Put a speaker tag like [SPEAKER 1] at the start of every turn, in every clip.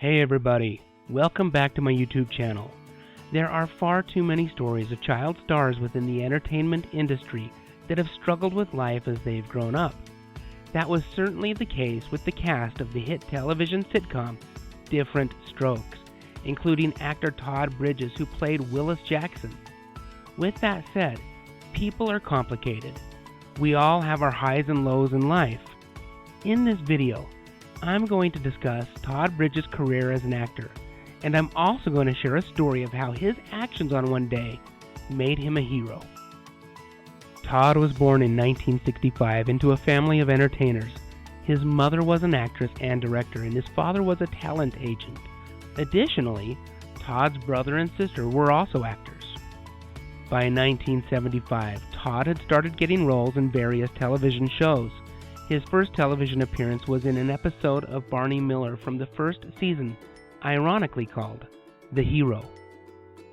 [SPEAKER 1] Hey everybody, welcome back to my YouTube channel. There are far too many stories of child stars within the entertainment industry that have struggled with life as they've grown up. That was certainly the case with the cast of the hit television sitcom Diff'rent Strokes, including actor Todd Bridges, who played Willis Jackson. With that said, people are complicated. We all have our highs and lows in life. In this video, I'm going to discuss Todd Bridges' career as an actor, and I'm also going to share a story of how his actions on one day made him a hero. Todd was born in 1965 into a family of entertainers. His mother was an actress and director, and his father was a talent agent. Additionally, Todd's brother and sister were also actors. By 1975, Todd had started getting roles in various television shows. His first television appearance was in an episode of Barney Miller from the first season, ironically called The Hero.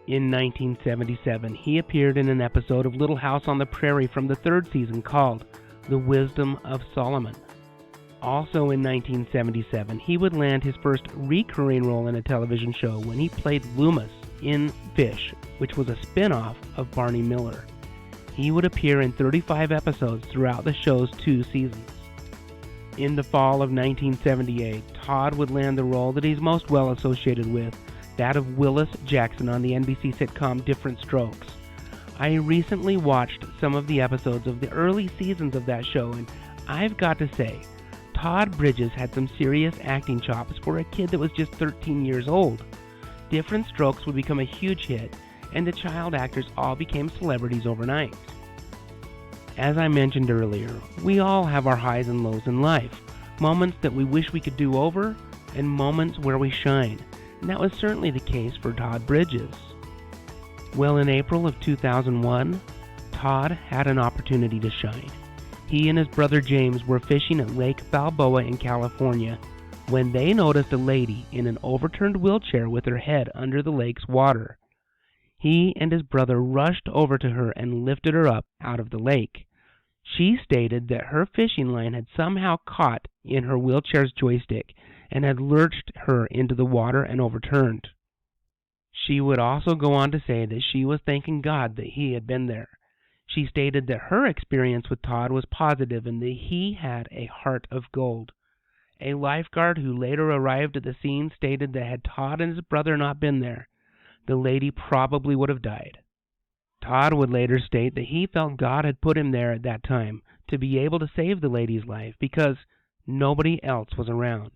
[SPEAKER 1] In 1977, he appeared in an episode of Little House on the Prairie from the third season called The Wisdom of Solomon. Also in 1977, he would land his first recurring role in a television show when he played Loomis in Fish, which was a spin-off of Barney Miller. He would appear in 35 episodes throughout the show's 2 seasons. In the fall of 1978, Todd would land the role that he's most well associated with, that of Willis Jackson on the NBC sitcom Diff'rent Strokes. I recently watched some of the episodes of the early seasons of that show, and I've got to say, Todd Bridges had some serious acting chops for a kid that was just 13 years old. Diff'rent Strokes would become a huge hit, and the child actors all became celebrities overnight. As I mentioned earlier, we all have our highs and lows in life, moments that we wish we could do over, and moments where we shine, and that was certainly the case for Todd Bridges. Well, in April of 2001, Todd had an opportunity to shine. He and his brother James were fishing at Lake Balboa in California when they noticed a lady in an overturned wheelchair with her head under the lake's water. He and his brother rushed over to her and lifted her up out of the lake. She stated that her fishing line had somehow caught in her wheelchair's joystick and had lurched her into the water and overturned. She would also go on to say that she was thanking God that he had been there. She stated that her experience with Todd was positive and that he had a heart of gold. A lifeguard who later arrived at the scene stated that had Todd and his brother not been there, the lady probably would have died. Todd would later state that he felt God had put him there at that time to be able to save the lady's life because nobody else was around.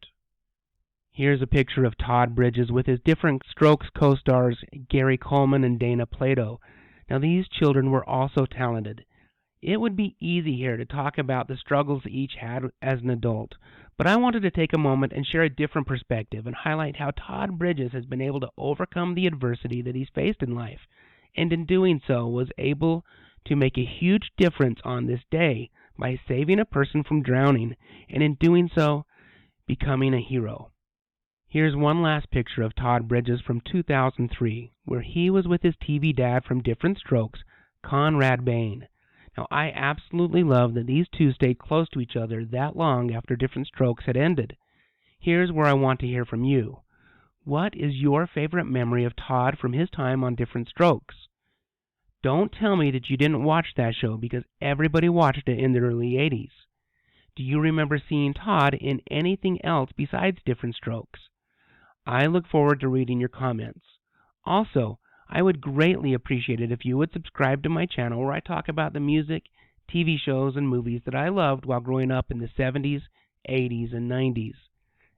[SPEAKER 1] Here's a picture of Todd Bridges with his Diff'rent Strokes co-stars Gary Coleman and Dana Plato. Now, these children were also talented. It would be easy here to talk about the struggles each had as an adult, but I wanted to take a moment and share a different perspective and highlight how Todd Bridges has been able to overcome the adversity that he's faced in life, and in doing so was able to make a huge difference on this day by saving a person from drowning, and in doing so, becoming a hero. Here's one last picture of Todd Bridges from 2003, where he was with his TV dad from Diff'rent Strokes, Conrad Bain. Now, I absolutely love that these two stayed close to each other that long after Diff'rent Strokes had ended. Here's where I want to hear from you. What is your favorite memory of Todd from his time on Diff'rent Strokes? Don't tell me that you didn't watch that show because everybody watched it in the early 80s. Do you remember seeing Todd in anything else besides Diff'rent Strokes? I look forward to reading your comments. Also, I would greatly appreciate it if you would subscribe to my channel where I talk about the music, TV shows, and movies that I loved while growing up in the 70s, 80s, and 90s.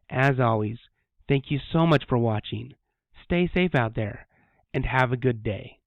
[SPEAKER 1] As always, thank you so much for watching. Stay safe out there, and have a good day.